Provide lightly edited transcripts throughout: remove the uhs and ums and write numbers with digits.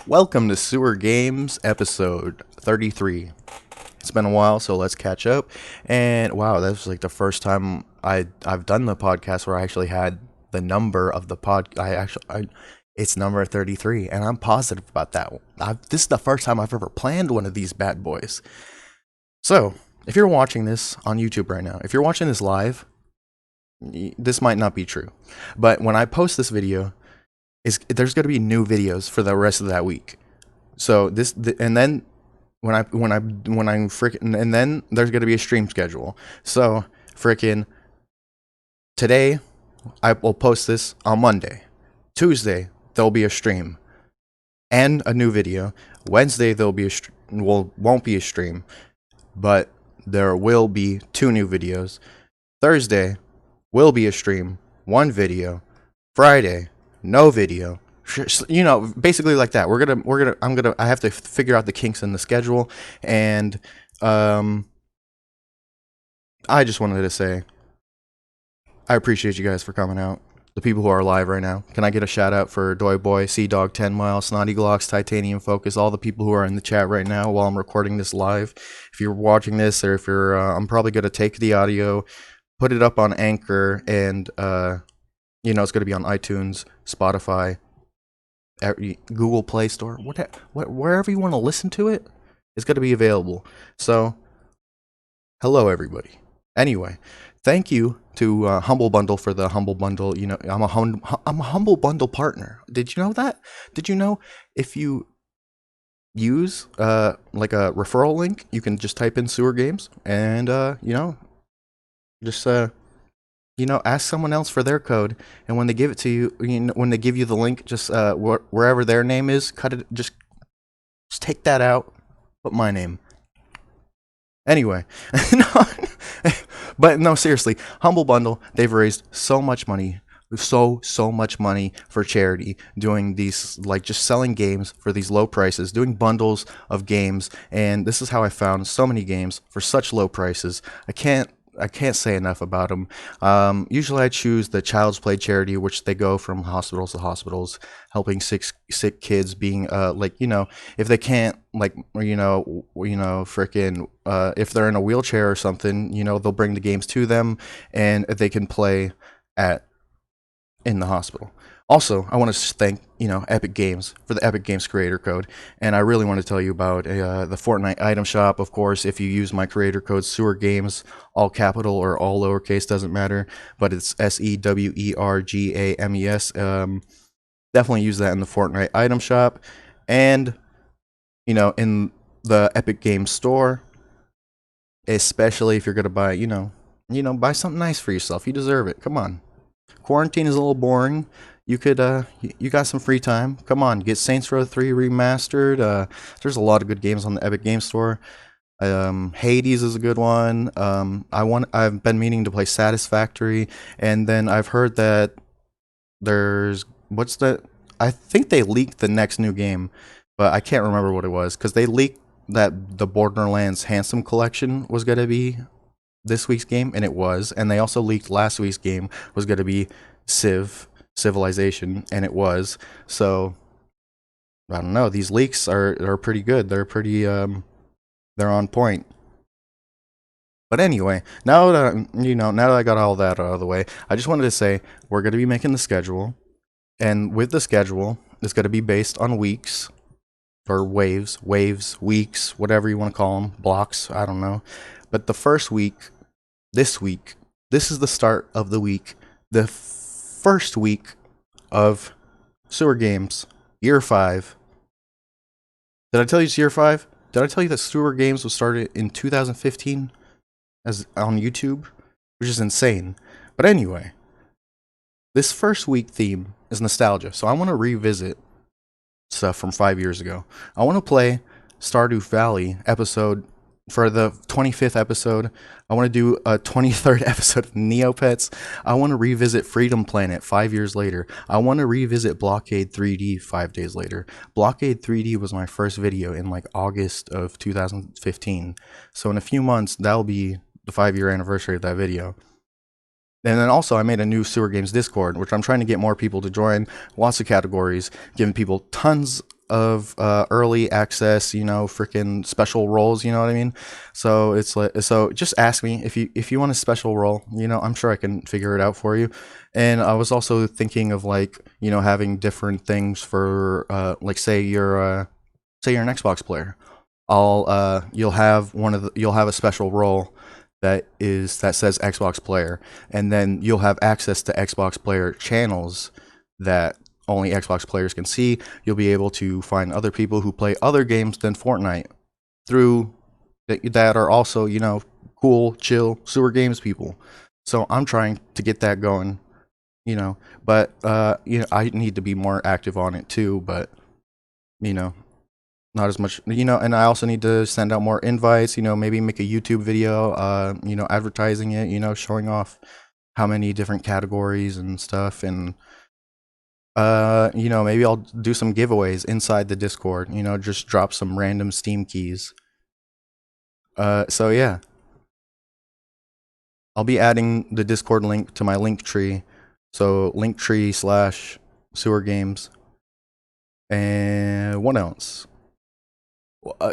Welcome to Sewer Games episode 33. It's been a while, so let's catch up. And wow, that was like the first time I've done the podcast where I actually had the number of the it's number 33, and I'm positive about that. This is the first time I've ever planned one of these bad boys. So, if you're watching this on YouTube right now, if you're watching this live, this might not be true. But when I post this video, there's going to be new videos for the rest of that week. So and then when I freaking, and then there's going to be a stream schedule. So freaking today I will post this on Monday. Tuesday there'll be a stream and a new video. Wednesday there'll be won't be a stream, but there will be 2 new videos. Thursday will be a stream, 1 video. Friday, no video. You know, basically like that. I have to figure out the kinks in the schedule, and I just wanted to say I appreciate you guys for coming out. The people who are live right now. Can I get a shout out for Doy Boy, Sea Dog 10 Mile, Snotty Glocks, Titanium Focus, all the people who are in the chat right now while I'm recording this live. If you're watching this, or if you're I'm probably going to take the audio, put it up on Anchor, and it's going to be on iTunes, Spotify, Google Play Store, wherever you want to listen to it, it's going to be available. So, hello everybody. Anyway, thank you to Humble Bundle for the Humble Bundle. You know, I'm a Humble Bundle partner. Did you know that? Did you know if you use like a referral link, you can just type in SewerGames and just ask someone else for their code, and when they give it to you, when they give you the link, just wherever their name is, cut it, just take that out, put my name. Anyway, but no, seriously, Humble Bundle, they've raised so much money, so much money for charity, doing these, like, just selling games for these low prices, doing bundles of games, and this is how I found so many games for such low prices. I can't say enough about them. Usually I choose the Child's Play charity, which they go from hospitals to hospitals, helping sick kids, being if they can't, freaking if they're in a wheelchair or something, they'll bring the games to them and they can play in the hospital. Also, I want to thank, Epic Games for the Epic Games creator code, and I really want to tell you about the Fortnite item shop. Of course, if you use my creator code SewerGames, all capital or all lowercase, doesn't matter, but it's SewerGames. Definitely use that in the Fortnite item shop, and in the Epic Games store, especially if you're gonna buy, buy something nice for yourself. You deserve it. Come on. Quarantine is a little boring. You could, you got some free time. Come on, get Saints Row 3 remastered. There's a lot of good games on the Epic Games Store. Hades is a good one. I've been meaning to play Satisfactory, and then I've heard that I think they leaked the next new game, but I can't remember what it was, because they leaked that the Borderlands Handsome Collection was going to be this week's game, and it was. And they also leaked last week's game was going to be Civilization, and it was. So I don't know, these leaks are pretty good. They're pretty they're on point. But anyway, now that I got all that out of the way, I just wanted to say we're going to be making the schedule, and with the schedule, it's going to be based on weeks or waves, weeks, whatever you want to call them, blocks, I don't know. But the first week, this is the start of the week, the first week of Sewer Games, year 5. Did I tell you it's year 5? Did I tell you that Sewer Games was started in 2015 as on YouTube? Which is insane. But anyway, this first week theme is nostalgia, so I want to revisit stuff from 5 years ago. I want to play Stardew Valley episode. For the 25th episode, I want to do a 23rd episode of Neopets. I want to revisit Freedom Planet 5 years later. I want to revisit Blockade 3D 5 days later. Blockade 3D was my first video in like August of 2015. So in a few months, that'll be the 5-year anniversary of that video. And then also I made a new Sewer Games Discord, which I'm trying to get more people to join. Lots of categories, giving people tons of early access, freaking special roles, you know what I mean? So it's like, so just ask me if you want a special role, I'm sure I can figure it out for you. And I was also thinking of like, having different things for like say you're an Xbox player. You'll have you'll have a special role that says Xbox player, and then you'll have access to Xbox player channels that only Xbox players can see. You'll be able to find other people who play other games than Fortnite through that are also, cool, chill SewerGames people. So I'm trying to get that going, but I need to be more active on it too, but you know, not as much, and I also need to send out more invites, maybe make a YouTube video, advertising it, showing off how many different categories and stuff. And maybe I'll do some giveaways inside the Discord, just drop some random Steam keys. So yeah, I'll be adding the Discord link to my Linktree. So Linktree/SewerGames. And what else?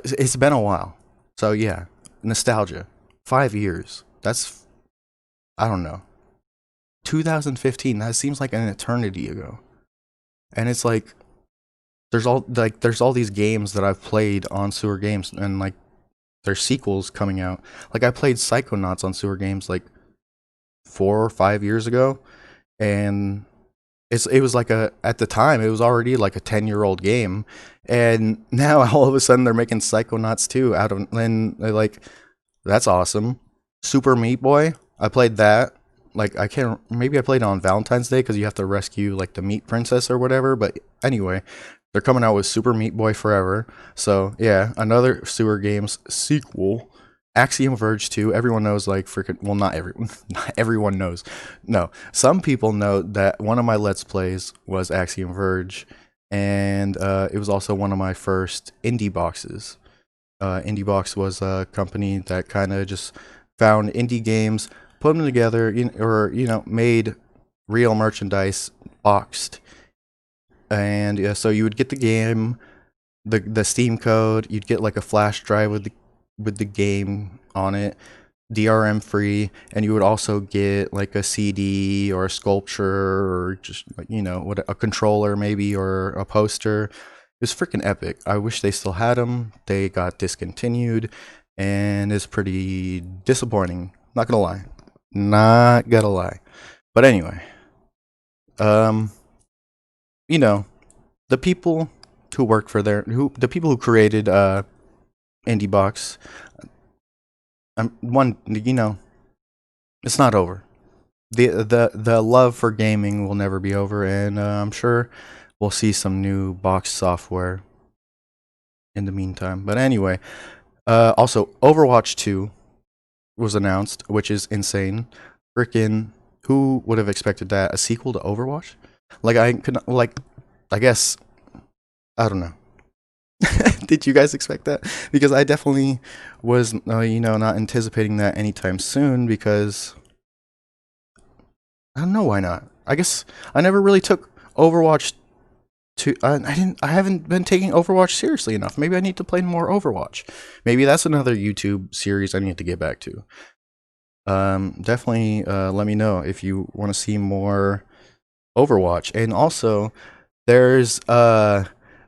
It's been a while. So yeah, nostalgia. 5 years. That's, I don't know. 2015. That seems like an eternity ago. And it's like there's all these games that I've played on SewerGames, and like there's sequels coming out. Like I played Psychonauts on SewerGames like 4 or 5 years ago, and it was like at the time it was already like a 10-year-old game, and now all of a sudden they're making Psychonauts 2 out of, and they're like, that's awesome. Super Meat Boy, I played that. Like I can't, maybe I played it on Valentine's Day because you have to rescue like the meat princess or whatever. But anyway, they're coming out with Super Meat Boy Forever. So yeah, another SewerGames sequel. Axiom Verge 2. Everyone knows, like, freaking, well, not everyone. Not everyone knows. No, some people know that one of my Let's Plays was Axiom Verge, and it was also one of my first indie boxes. Indie Box was a company that kind of just found indie games, put them together, made real merchandise boxed. And yeah, so you would get the game, the Steam code, you'd get like a flash drive with the game on it, DRM free, and you would also get like a CD or a sculpture or just what, a controller maybe, or a poster. It was freaking epic. I wish they still had them. They got discontinued, and it's pretty disappointing. Not gonna lie. Not gonna lie. But anyway, um, the people who work for the people who created Indie Box, it's not over. The love for gaming will never be over, and I'm sure we'll see some new box software in the meantime. But anyway, also Overwatch 2 was announced, which is insane. Freaking, who would have expected that? A sequel to Overwatch? Like I guess, I don't know. Did you guys expect that? Because I definitely was, not anticipating that anytime soon, because I don't know why not. I guess I never really took Overwatch to, I haven't been taking Overwatch seriously enough. Maybe I need to play more Overwatch. Maybe that's another YouTube series I need to get back to. Definitely let me know if you want to see more Overwatch. And also, there's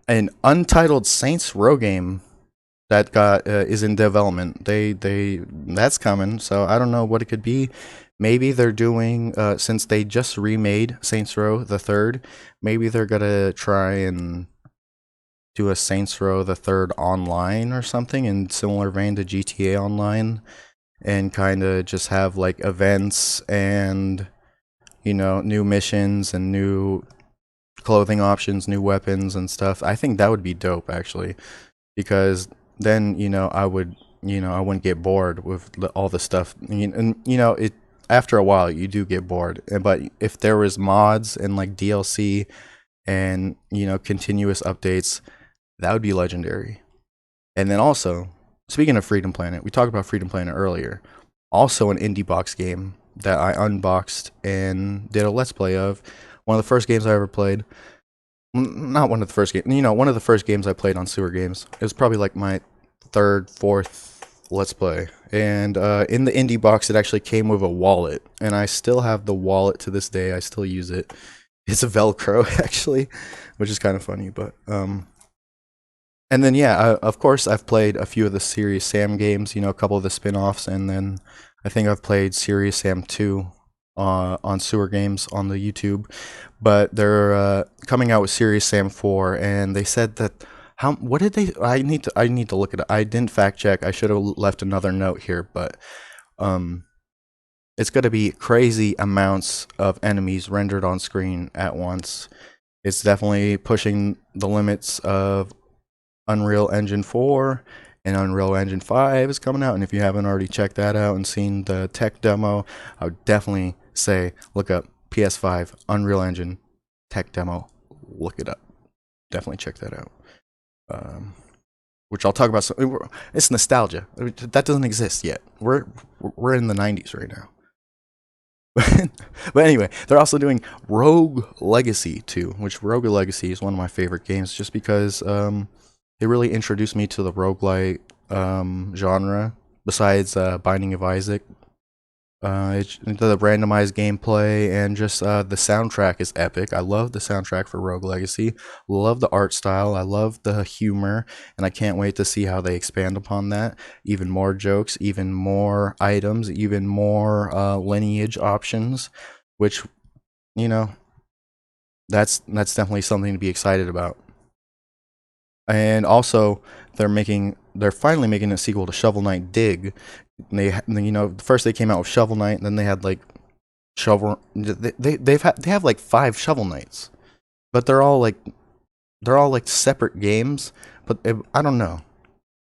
an untitled Saints Row game that is in development. That's coming, so I don't know what it could be. Maybe they're doing, since they just remade Saints Row the Third, maybe they're gonna try and do a Saints Row the Third online or something in similar vein to GTA Online, and kind of just have like events and new missions and new clothing options, new weapons and stuff. I think that would be dope, actually, because then I wouldn't get bored with all the stuff. And it, after a while you do get bored. But if there was mods and like DLC and continuous updates, that would be legendary. And then also, speaking of Freedom Planet, we talked about Freedom Planet earlier. Also an indie box game that I unboxed and did a let's play of. One of the first games I ever played. not one of the first games. One of the first games I played on SewerGames. It was probably like my third, fourth Let's Play. And in the indie box, it actually came with a wallet, and I still have the wallet to this day. I still use it. It's a Velcro actually, which is kind of funny. But and then yeah, of course I've played a few of the Serious Sam games. A couple of the spin-offs, and then I think I've played Serious Sam 2 on SewerGames on the YouTube. But they're coming out with Serious Sam 4, and they said that what did they? I need to look at it. I didn't fact check. I should have left another note here, but um, it's going to be crazy amounts of enemies rendered on screen at once. It's definitely pushing the limits of Unreal Engine 4, and Unreal Engine 5 is coming out. And if you haven't already checked that out and seen the tech demo, I would definitely say look up PS5 Unreal Engine tech demo. Look it up. Definitely check that out. Which I'll talk about. It's nostalgia. That doesn't exist yet. We're in the 90s right now. But anyway, they're also doing Rogue Legacy 2, which Rogue Legacy is one of my favorite games just because it really introduced me to the roguelite genre, besides Binding of Isaac. The randomized gameplay and just the soundtrack is epic. I love the soundtrack for Rogue Legacy. Love the art style. I love the humor, and I can't wait to see how they expand upon that. Even more jokes, even more items, even more lineage options, which that's definitely something to be excited about. And also, they're finally making a sequel to Shovel Knight Dig. First they came out with Shovel Knight, and then they had like they have like 5 Shovel Knights, but they're all like separate games. But I don't know,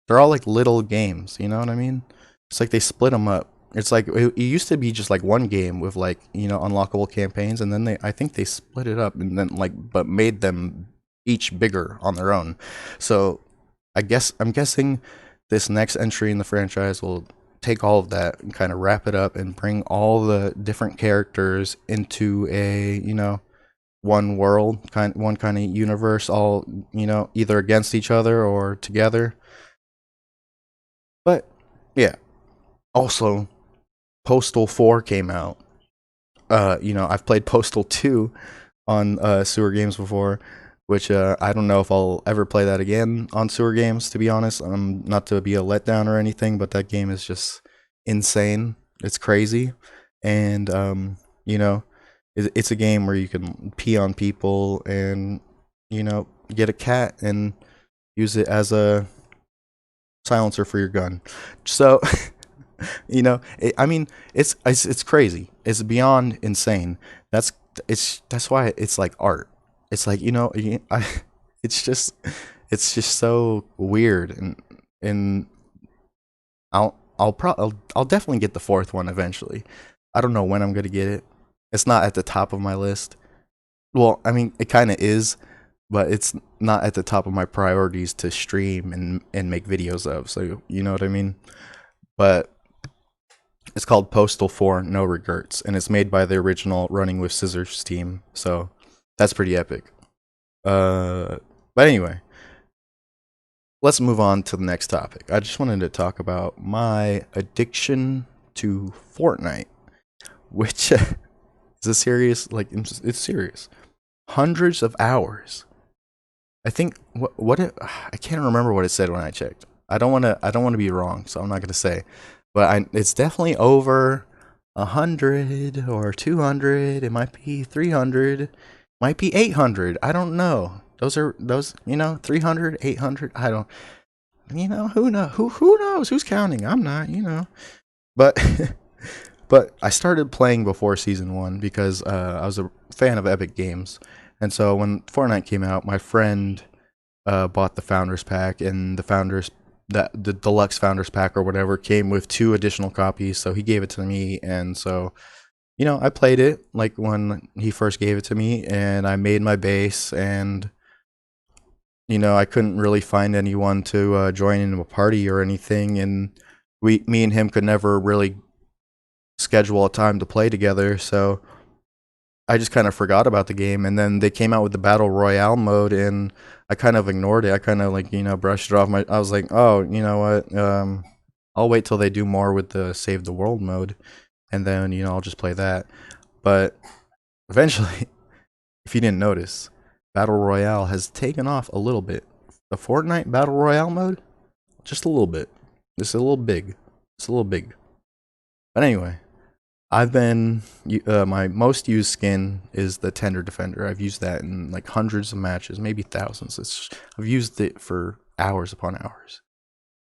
they're all like little games. You know what I mean? It's like they split them up. It's like it used to be just like one game with like unlockable campaigns, and then I think they split it up and then but made them each bigger on their own. So I'm guessing this next entry in the franchise will take all of that and kind of wrap it up and bring all the different characters into a one world, one kind of universe, all either against each other or together. But yeah, also Postal 4 came out. I've played Postal 2 on SewerGames before, which I don't know if I'll ever play that again on SewerGames, to be honest. Not to be a letdown or anything, but that game is just insane. It's crazy. And, it's a game where you can pee on people and, get a cat and use it as a silencer for your gun. So, it's crazy. It's beyond insane. That's why it's like art. It's like it's just so weird, and I'll definitely get the 4th one eventually. I don't know when I'm gonna get it. It's not at the top of my list. Well, I mean, it kind of is, but it's not at the top of my priorities to stream and make videos of. So you know what I mean. But it's called Postal 4 No Regrets, and it's made by the original Running with Scissors team. So that's pretty epic. But anyway, let's move on to the next topic. I just wanted to talk about my addiction to Fortnite, which is a serious, it's serious. Hundreds of hours. I think I can't remember what it said when I checked. I don't want to be wrong, so I'm not going to say. But it's definitely over 100 or 200. It might be 300. Might be 800. I don't know. Those 300, 800. I don't. Who knows? Who knows? Who's counting? I'm not. But but I started playing before season 1 because I was a fan of Epic Games, and so when Fortnite came out, my friend bought the Founders Pack, and the deluxe Founders Pack or whatever came with 2 additional copies. So he gave it to me, and so I played it like when he first gave it to me, and I made my base, and I couldn't really find anyone to join into a party or anything, and me and him could never really schedule a time to play together. So I just kind of forgot about the game, and then they came out with the battle royale mode, and I kind of ignored it. I kind of like brushed it off. I was like, oh, you know what? I'll wait till they do more with the save the world mode, and then I'll just play that. But eventually, if you didn't notice, battle royale has taken off a little bit. The Fortnite battle royale mode, just a little bit. It's a little big. It's a little big. But anyway. I've been my most used skin is the Tender Defender. I've used that in like hundreds of matches, maybe thousands. I've used it for hours upon hours.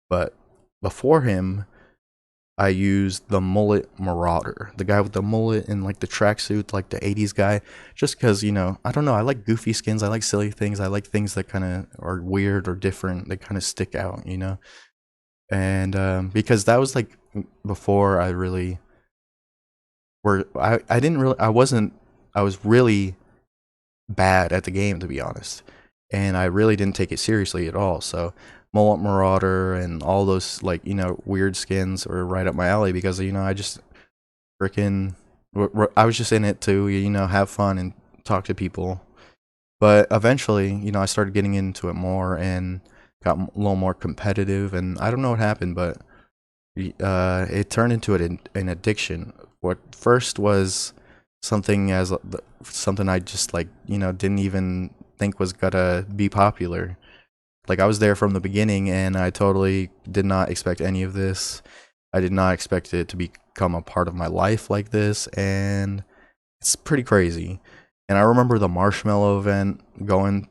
But before him, I used the Mullet Marauder, the guy with the mullet and like the tracksuit, like the '80s guy. Just because I don't know, I like goofy skins, I like silly things, I like things that kind of are weird or different, that kind of stick out. And because that was like before I really where I didn't really I was really bad at the game, to be honest, and I really didn't take it seriously at all. So Mullet Marauder and all those like weird skins were right up my alley because I just freaking I was just in it to have fun and talk to people. But eventually I started getting into it more and got a little more competitive, and I don't know what happened, but it turned into an addiction. What first was something I just like didn't even think was gonna be popular. Like I was there from the beginning, and I totally did not expect any of this. I did not expect it to become a part of my life like this, and it's pretty crazy. And I remember the marshmallow event, going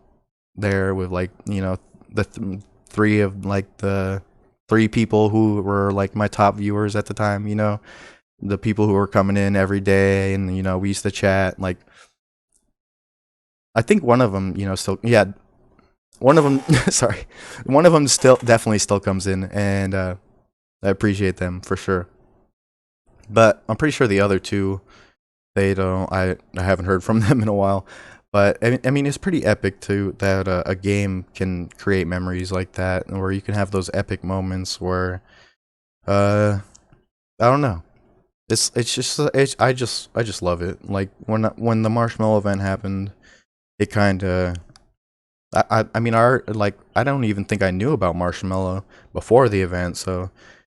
there with like three of like the three people who were like my top viewers at the time, the people who were coming in every day, and we used to chat. Like I think one of them still, yeah, one of them sorry, one of them still definitely still comes in, and I appreciate them for sure. But I'm pretty sure the other two, they don't. I haven't heard from them in a while. But I mean, it's pretty epic too that a game can create memories like that, where you can have those epic moments where uh I don't know. It's just I just love it. Like when the marshmallow event happened, it kind of I mean I don't even think I knew about marshmallow before the event, so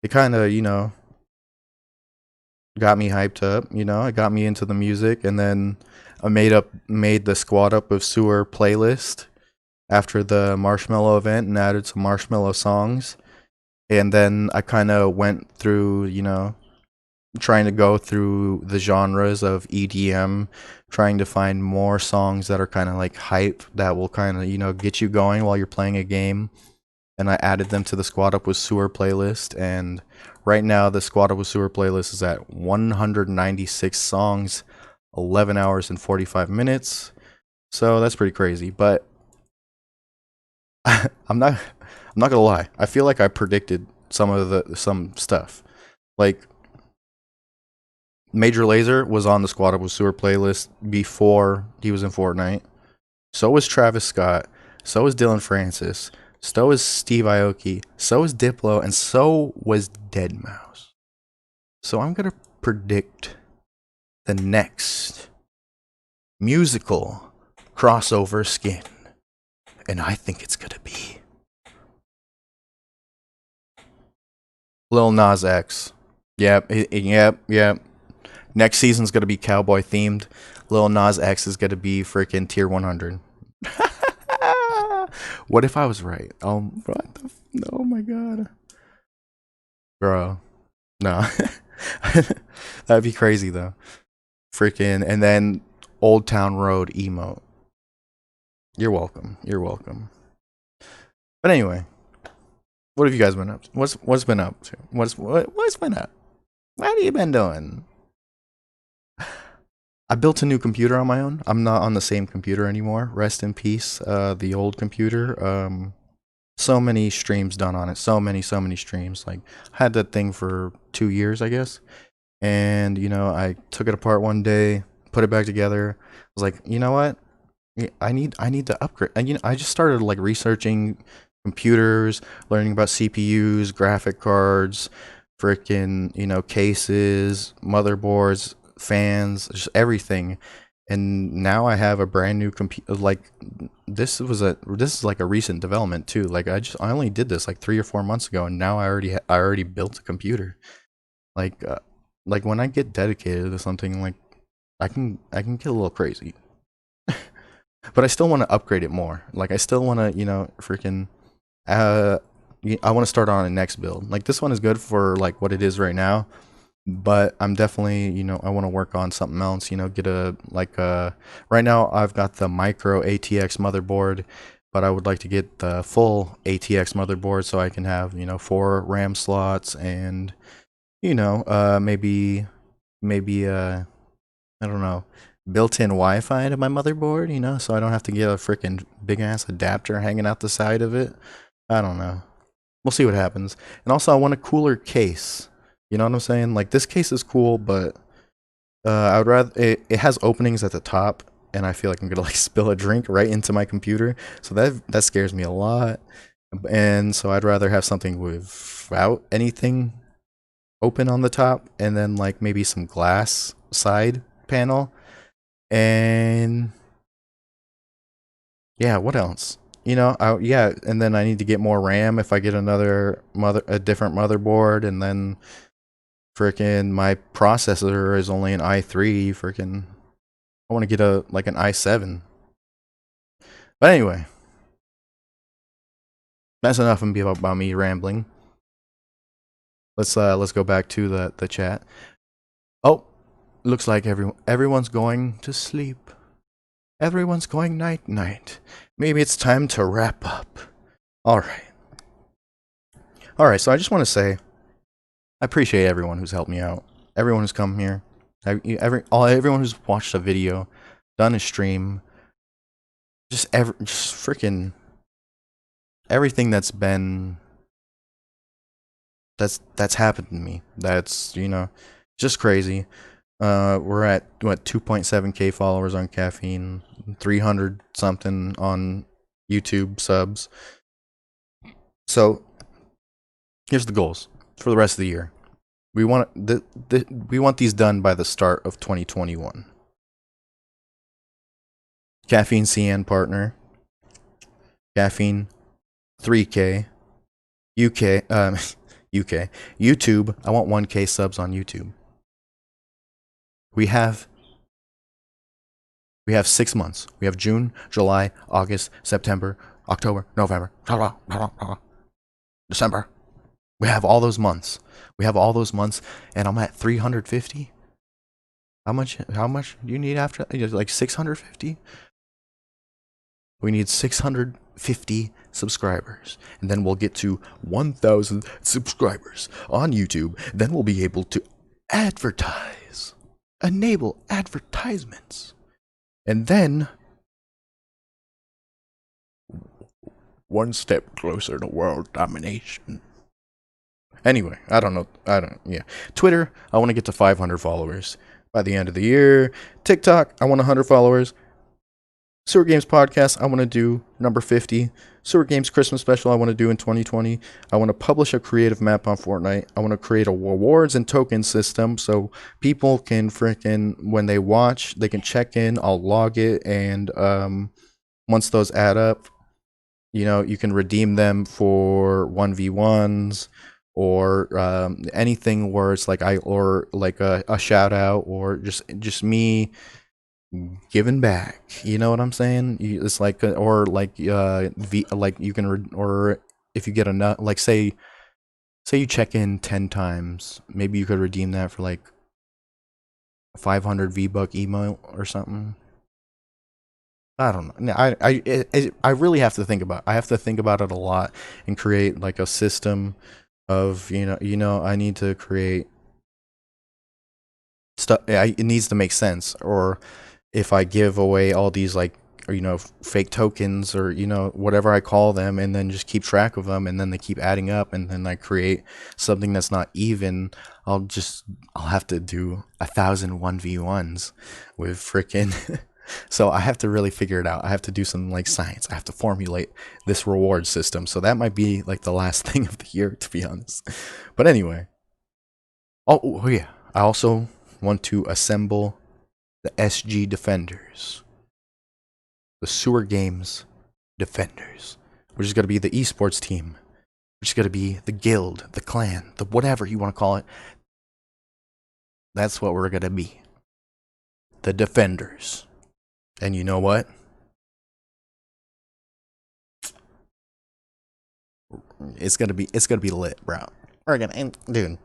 it kind of got me hyped up. It got me into the music, and then I made the squad up with Sewer playlist after the marshmallow event and added some marshmallow songs, and then I kind of went through trying to go through the genres of EDM, trying to find more songs that are kind of like hype that will kind of, get you going while you're playing a game. And I added them to the Squad Up with Sewer playlist. And right now, the Squad Up with Sewer playlist is at 196 songs, 11 hours and 45 minutes. So that's pretty crazy. But I'm not gonna lie. I feel like I predicted some stuff. Like Major Lazer was on the Squad Up with Sewer playlist before he was in Fortnite. So was Travis Scott. So was Dylan Francis. So was Steve Aoki. So was Diplo. And so was Deadmau5. So I'm going to predict the next musical crossover skin. And I think it's going to be Lil Nas X. Yep, yep. Next season's gonna be cowboy themed. Lil Nas X is gonna be freaking tier 100. What if I was right? Oh my god, bro. No, that'd be crazy though. Freaking, and then Old Town Road emote. You're welcome. You're welcome. But anyway, what have you guys been up to? What's been up to? What's been up? What have you been doing? I built a new computer on my own. I'm not on the same computer anymore. Rest in peace, the old computer. So many streams done on it. So many streams. Like, I had that thing for 2 years, I guess. And I took it apart one day, put it back together. I was like, you know what? I need to upgrade. And I just started like researching computers, learning about CPUs, graphic cards, freaking cases, motherboards, fans, just everything. and now I have a brand new computer. Like this is like a recent development too. Like I only did this like 3 or 4 months ago, and now I already built a computer. Like like when I get dedicated to something, like I can get a little crazy, but I still want to upgrade it more. Like I still want to freaking uh I want to start on a next build. Like this one is good for like what it is right now, but I'm definitely, I want to work on something else, get a like right now I've got the micro ATX motherboard, but I would like to get the full ATX motherboard so I can have, 4 RAM slots and maybe I don't know, built-in Wi-Fi to my motherboard, so I don't have to get a freaking big ass adapter hanging out the side of it. I don't know. We'll see what happens. And also, I want a cooler case. You know what I'm saying? Like this case is cool, but I would rather it has openings at the top, and I feel like I'm gonna like spill a drink right into my computer. So that scares me a lot. And so I'd rather have something without anything open on the top, and then like maybe some glass side panel. And yeah, what else? Yeah, and then I need to get more RAM if I get a different motherboard, and then freaking my processor is only an i3. Freaking, I want to get an i7. But anyway, that's enough about me rambling. Let's go back to the chat. Oh, looks like everyone's going to sleep. Everyone's going night night. Maybe it's time to wrap up. All right. All right, so I just want to say I appreciate everyone who's helped me out. Everyone who's come here. Everyone who's watched a video, done a stream, just freaking everything that's happened to me. That's just crazy. We're at what 2.7K followers on Caffeine, 300 something on YouTube subs. So here's the goals for the rest of the year. We want we want these done by the start of 2021. Caffeine CN partner. Caffeine 3K. UK UK. YouTube. I want 1K subs on YouTube. We have 6 months. We have June, July, August, September, October, November, December. We have all those months. And I'm at 350. How much do you need after? Like 650? We need 650 subscribers, and then we'll get to 1,000 subscribers on YouTube. Then we'll be able to enable advertisements, and then one step closer to world domination. Anyway, yeah. Twitter, I want to get to 500 followers by the end of the year. TikTok, I want 100 followers. SewerGames podcast, I want to do number 50. SewerGames Christmas special, I want to do in 2020. I want to publish a creative map on Fortnite. I want to create a rewards and token system so people can when they watch, they can check in. I'll log it, and once those add up, you can redeem them for 1v1s or anything where it's like a shout out, or just me giving back. You know what I'm saying? It's like or like like you can or if you get enough, like say you check in 10 times, maybe you could redeem that for like 500 V-Buck emote or something. I don't know. I really have to think about. I have to think about it a lot and create like a system of I need to create stuff. It needs to make sense. Or if I give away all these like fake tokens or whatever I call them, and then just keep track of them, and then they keep adding up, and then I create something that's not even, I'll have to do 1,000 1v1s with freaking so I have to really figure it out. I have to do some like science. I have to formulate this reward system. So that might be like the last thing of the year, to be honest. But anyway. Oh yeah. I also want to assemble The SG Defenders. The SewerGames Defenders. We're just going to be the esports team. We're just going to be the guild, the clan, the whatever you want to call it. That's what we're going to be. The Defenders. And you know what? It's gonna be lit, bro. We're gonna, dude,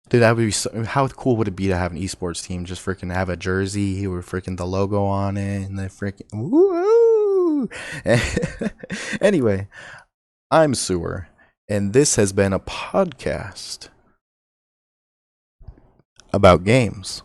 that would be so, how cool would it be to have an esports team? Just freaking have a jersey with freaking the logo on it and the freaking woo. Anyway, I'm Sewer, and this has been a podcast about games.